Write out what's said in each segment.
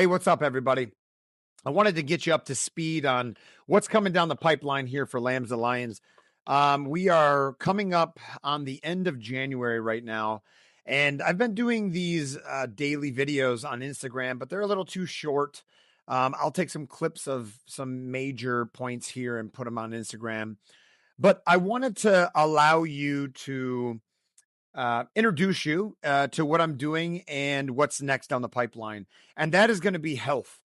Hey, what's up, everybody? I wanted to get you up to speed on what's coming down the pipeline here for Lambs and Lions. We are coming up on the end of January right now, and I've been doing these daily videos on Instagram, but they're a little too short. I'll take some clips of some major points here and put them on Instagram. But I wanted to allow you to introduce you to what I'm doing and what's next down the pipeline. And that is going to be health.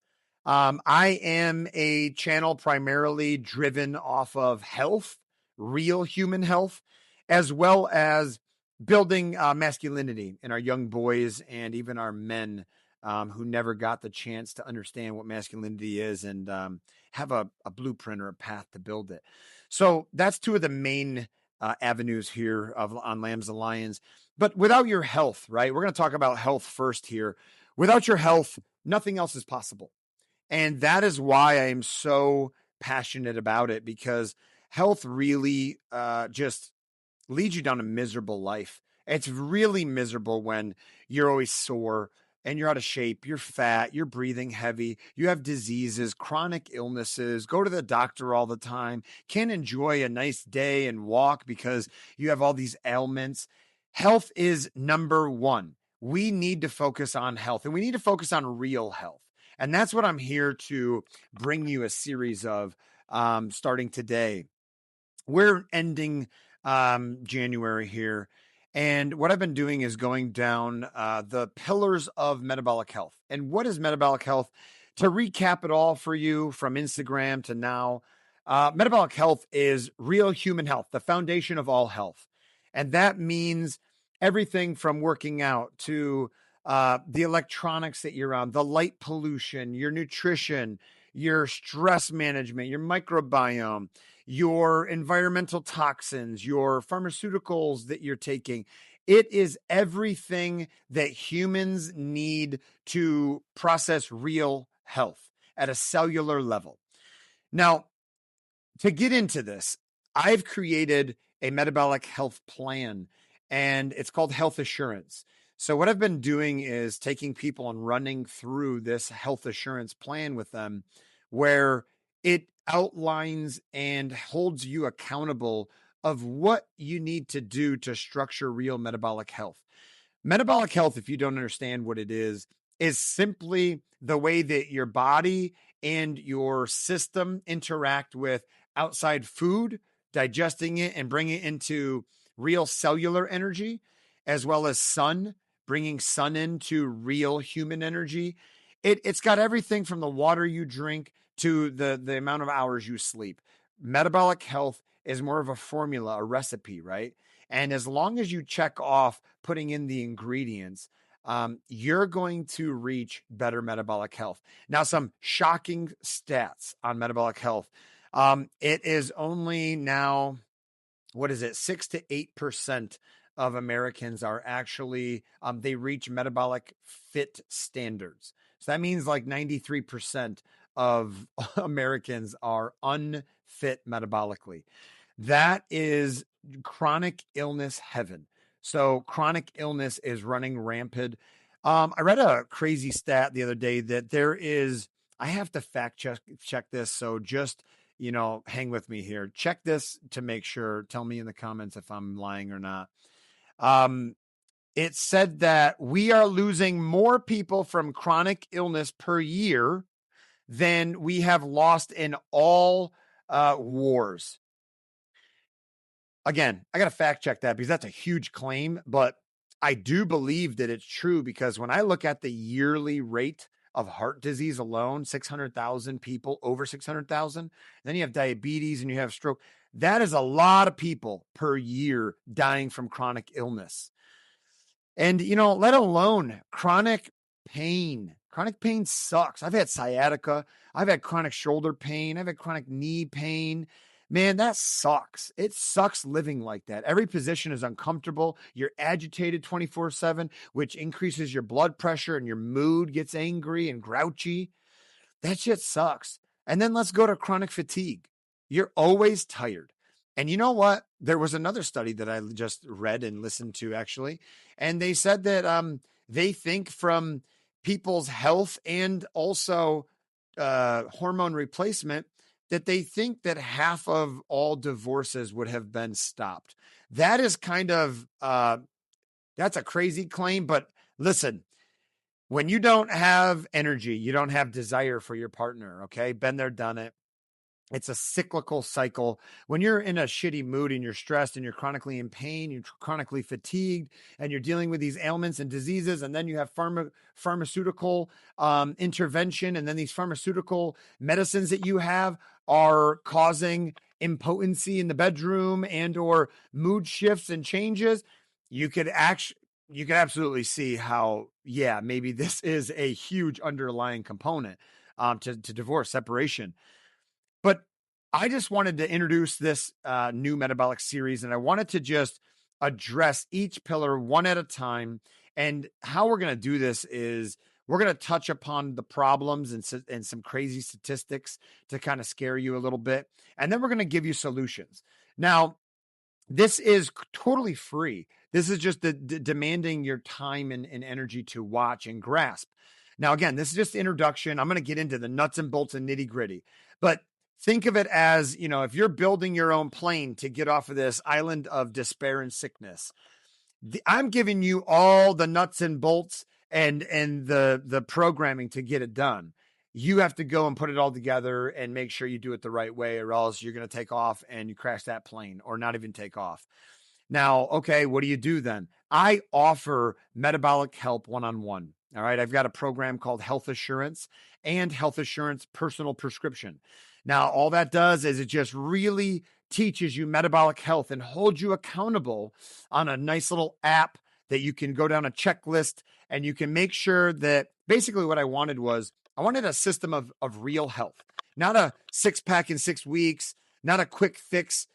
I am a channel primarily driven off of health, real human health, as well as building masculinity in our young boys and even our men who never got the chance to understand what masculinity is and have a blueprint or a path to build it. So that's two of the main avenues here on Lambs and Lions. But without your health, right? We're going to talk about health first here. Without your health, nothing else is possible. And that is why I am so passionate about it, because health really just leads you down a miserable life. It's really miserable when you're always sore and you're out of shape, you're fat, you're breathing heavy, you have diseases, chronic illnesses, go to the doctor all the time, can't enjoy a nice day and walk because you have all these ailments. Health is number one. We need to focus on health, and we need to focus on real health. And that's what I'm here to bring you a series of starting today. We're ending January here. And what I've been doing is going down the pillars of metabolic health. And what is metabolic health? To recap it all for you from Instagram to now, metabolic health is real human health, the foundation of all health. And that means everything from working out to the electronics that you're on, the light pollution, your nutrition, your stress management, your microbiome, your environmental toxins, your pharmaceuticals that you're taking. It is everything that humans need to process real health at a cellular level. Now, to get into this, I've created a metabolic health plan, and it's called Health Assurance. So what I've been doing is taking people and running through this health assurance plan with them, where it outlines and holds you accountable of what you need to do to structure real metabolic health. Metabolic health, if you don't understand what it is simply the way that your body and your system interact with outside food, digesting it and bringing it into real cellular energy, as well as sun, bringing sun into real human energy. It's got everything from the water you drink to the amount of hours you sleep. Metabolic health is more of a formula, a recipe, right? And as long as you check off putting in the ingredients, you're going to reach better metabolic health. Now, some shocking stats on metabolic health. It is only now, 6 to 8% of Americans are actually, they reach metabolic fit standards. So that means like 93% of Americans are unfit metabolically. That is chronic illness heaven. So chronic illness is running rampant. I read a crazy stat the other day that I have to fact check this. So just, hang with me here. Check this to make sure. Tell me in the comments if I'm lying or not. It said that we are losing more people from chronic illness per year than we have lost in all wars. Again, I got to fact check that because that's a huge claim, but I do believe that it's true, because when I look at the yearly rate of heart disease alone, 600,000 people, over 600,000, then you have diabetes and you have stroke. That is a lot of people per year dying from chronic illness. And, let alone chronic pain. Chronic pain sucks. I've had sciatica. I've had chronic shoulder pain. I've had chronic knee pain. Man, that sucks. It sucks living like that. Every position is uncomfortable. You're agitated 24/7, which increases your blood pressure and your mood gets angry and grouchy. That shit sucks. And then let's go to chronic fatigue. You're always tired. And you know what? There was another study that I just read and listened to, actually, and they said that they think from people's health and also hormone replacement that they think that half of all divorces would have been stopped. That is kind of that's a crazy claim, but listen, when you don't have energy, you don't have desire for your partner, okay? Been there, done it. It's a cyclical cycle. When you're in a shitty mood and you're stressed and you're chronically in pain, you're chronically fatigued, and you're dealing with these ailments and diseases, and then you have pharmaceutical intervention, and then these pharmaceutical medicines that you have are causing impotency in the bedroom and or mood shifts and changes. You could absolutely see how, yeah, maybe this is a huge underlying component to divorce, separation. But I just wanted to introduce this new metabolic series, and I wanted to just address each pillar one at a time. And how we're going to do this is we're going to touch upon the problems and some crazy statistics to kind of scare you a little bit. And then we're going to give you solutions. Now, this is totally free. This is just demanding your time and energy to watch and grasp. Now, again, this is just the introduction. I'm going to get into the nuts and bolts and nitty gritty, but think of it as, if you're building your own plane to get off of this island of despair and sickness, I'm giving you all the nuts and bolts and the programming to get it done. You have to go and put it all together and make sure you do it the right way, or else you're going to take off and you crash that plane or not even take off. Now, okay, what do you do then? I offer metabolic help one-on-one. All right. I've got a program called Health Assurance and Health Assurance Personal Prescription. Now, all that does is it just really teaches you metabolic health and holds you accountable on a nice little app that you can go down a checklist, and you can make sure that basically what I wanted a system of real health, not a 6-pack in 6 weeks, not a quick fix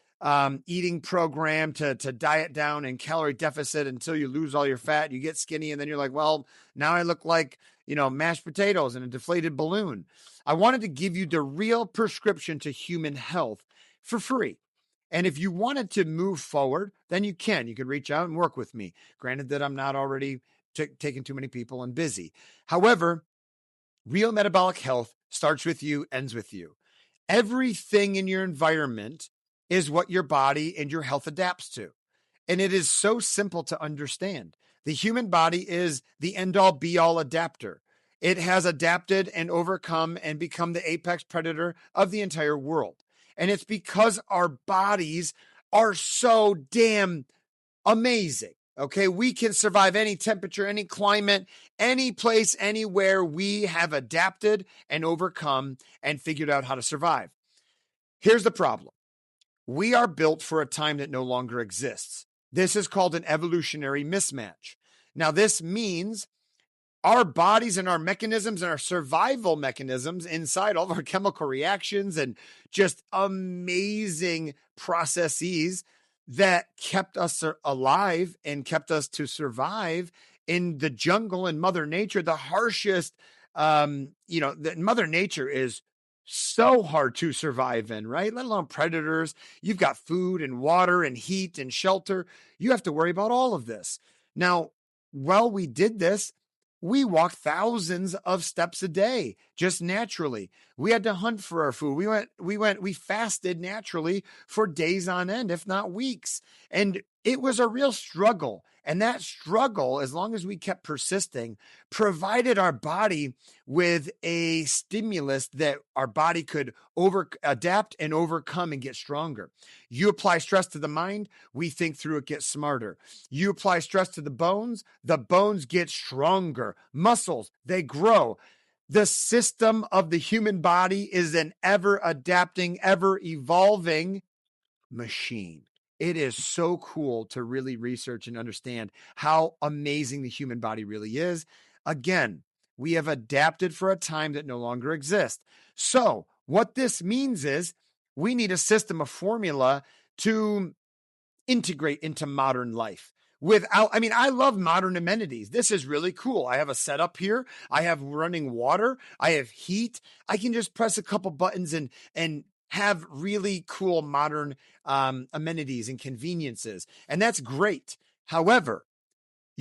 eating program to diet down and calorie deficit until you lose all your fat, you get skinny, and then you're like, well, now I look like, mashed potatoes in a deflated balloon. I wanted to give you the real prescription to human health for free. And if you wanted to move forward, then you can. You could reach out and work with me. Granted that I'm not already taking too many people and busy. However, real metabolic health starts with you, ends with you. Everything in your environment is what your body and your health adapts to. And it is so simple to understand. The human body is the end-all be-all adapter. It has adapted and overcome and become the apex predator of the entire world. And it's because our bodies are so damn amazing. Okay, we can survive any temperature, any climate, any place, anywhere. We have adapted and overcome and figured out how to survive. Here's the problem. We are built for a time that no longer exists. This is called an evolutionary mismatch. Now, this means our bodies and our mechanisms and our survival mechanisms inside all of our chemical reactions and just amazing processes that kept us alive and kept us to survive in the jungle and Mother Nature, the harshest, Mother Nature is so hard to survive in, right? Let alone predators. You've got food and water and heat and shelter. You have to worry about all of this. Now, while we did this, we walked thousands of steps a day, just naturally. We had to hunt for our food. We fasted naturally for days on end, if not weeks. And it was a real struggle. And that struggle, as long as we kept persisting, provided our body with a stimulus that our body could adapt and overcome and get stronger. You apply stress to the mind, we think through it, get smarter. You apply stress to the bones get stronger. Muscles, they grow. The system of the human body is an ever adapting, ever evolving machine. It is so cool to really research and understand how amazing the human body really is. Again, we have adapted for a time that no longer exists. So what this means is we need a system, a formula to integrate into modern life. I love modern amenities. This is really cool. I have a setup here. I have running water. I have heat. I can just press a couple buttons and have really cool modern amenities and conveniences. And that's great. However,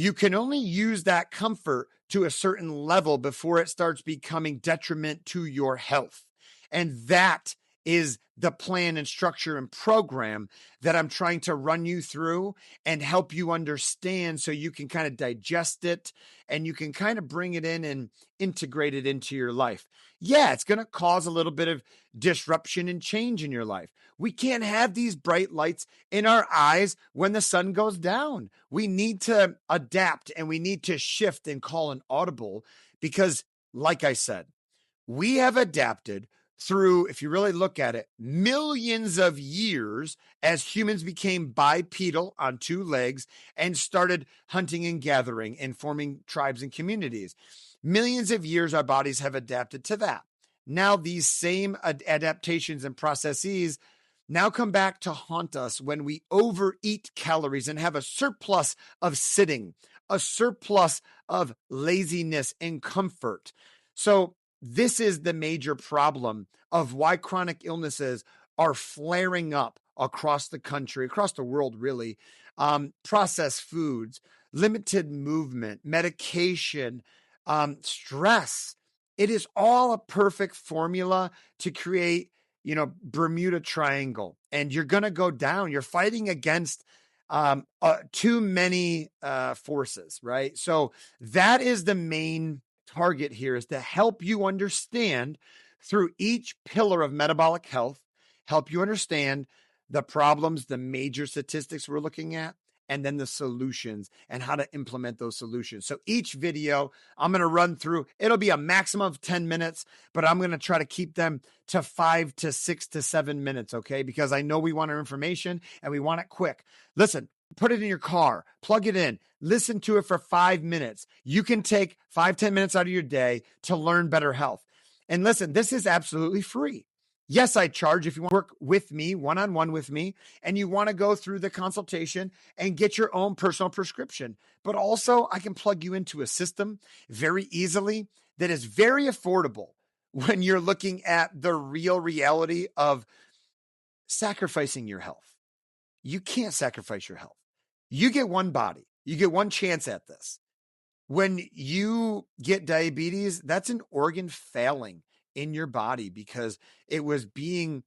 You can only use that comfort to a certain level before it starts becoming detriment to your health. And that is the plan and structure and program that I'm trying to run you through and help you understand so you can kind of digest it and you can kind of bring it in and integrate it into your life. Yeah, it's going to cause a little bit of disruption and change in your life. We can't have these bright lights in our eyes when the sun goes down. We need to adapt and we need to shift and call an audible because, like I said, we have adapted through, if you really look at it, millions of years as humans became bipedal on two legs and started hunting and gathering and forming tribes and communities. Millions of years, our bodies have adapted to that. Now, these same adaptations and processes now come back to haunt us when we overeat calories and have a surplus of sitting, a surplus of laziness and comfort. So, this is the major problem of why chronic illnesses are flaring up across the country, across the world, really. Processed foods, limited movement, medication, stress. It is all a perfect formula to create, Bermuda Triangle. And you're going to go down. You're fighting against too many forces, right? So that is the main target here, is to help you understand through each pillar of metabolic health, help you understand the problems, the major statistics we're looking at, and then the solutions and how to implement those solutions. So each video I'm going to run through, it'll be a maximum of 10 minutes, but I'm going to try to keep them to 5 to 6 to 7 minutes, okay? Because I know we want our information and we want it quick. Listen, put it in your car, plug it in, listen to it for 5 minutes. You can take 5-10 minutes out of your day to learn better health. And listen, this is absolutely free. Yes, I charge if you want to work with me, one-on-one with me, and you want to go through the consultation and get your own personal prescription. But also, I can plug you into a system very easily that is very affordable when you're looking at the real reality of sacrificing your health. You can't sacrifice your health. You get one body. You get one chance at this. When you get diabetes, that's an organ failing in your body because it was being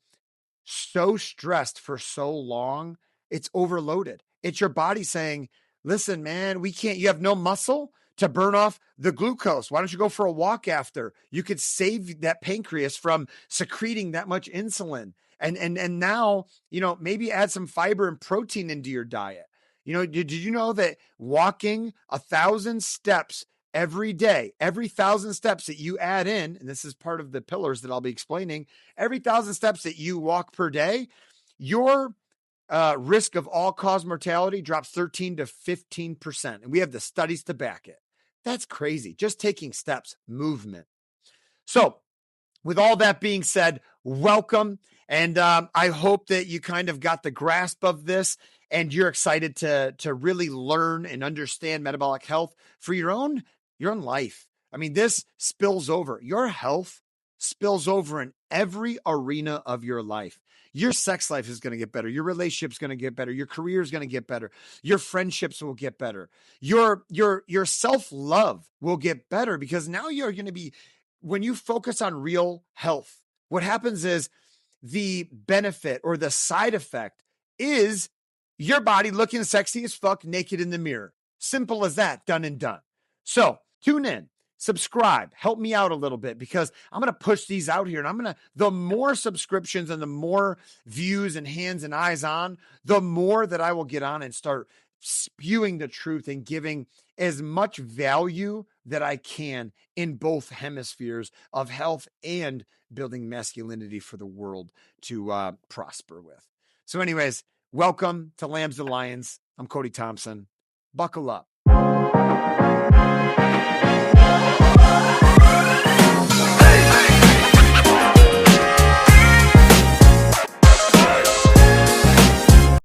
so stressed for so long, it's overloaded. It's your body saying, listen, man, you have no muscle to burn off the glucose. Why don't you go for a walk after? You could save that pancreas from secreting that much insulin. And now, maybe add some fiber and protein into your diet. Did you know that walking 1,000 steps every day, every 1,000 steps that you add in, and this is part of the pillars that I'll be explaining, every 1,000 steps that you walk per day, your risk of all-cause mortality drops 13 to 15%. And we have the studies to back it. That's crazy. Just taking steps, movement. So with all that being said, welcome. And I hope that you kind of got the grasp of this and you're excited to really learn and understand metabolic health for your own life. I mean, this spills over. Your health spills over in every arena of your life. Your sex life is going to get better. Your relationship's going to get better. Your career is going to get better. Your friendships will get better. Your self-love will get better because now you're going to be, when you focus on real health, what happens is the benefit or the side effect is your body looking sexy as fuck naked in the mirror. Simple as that, done and done. So tune in, subscribe, help me out a little bit because I'm going to push these out here and the more subscriptions and the more views and hands and eyes on, the more that I will get on and start spewing the truth and giving as much value that I can in both hemispheres of health and building masculinity for the world to prosper with. So anyways, welcome to Lambs to Lions. I'm Cody Thompson. Buckle up.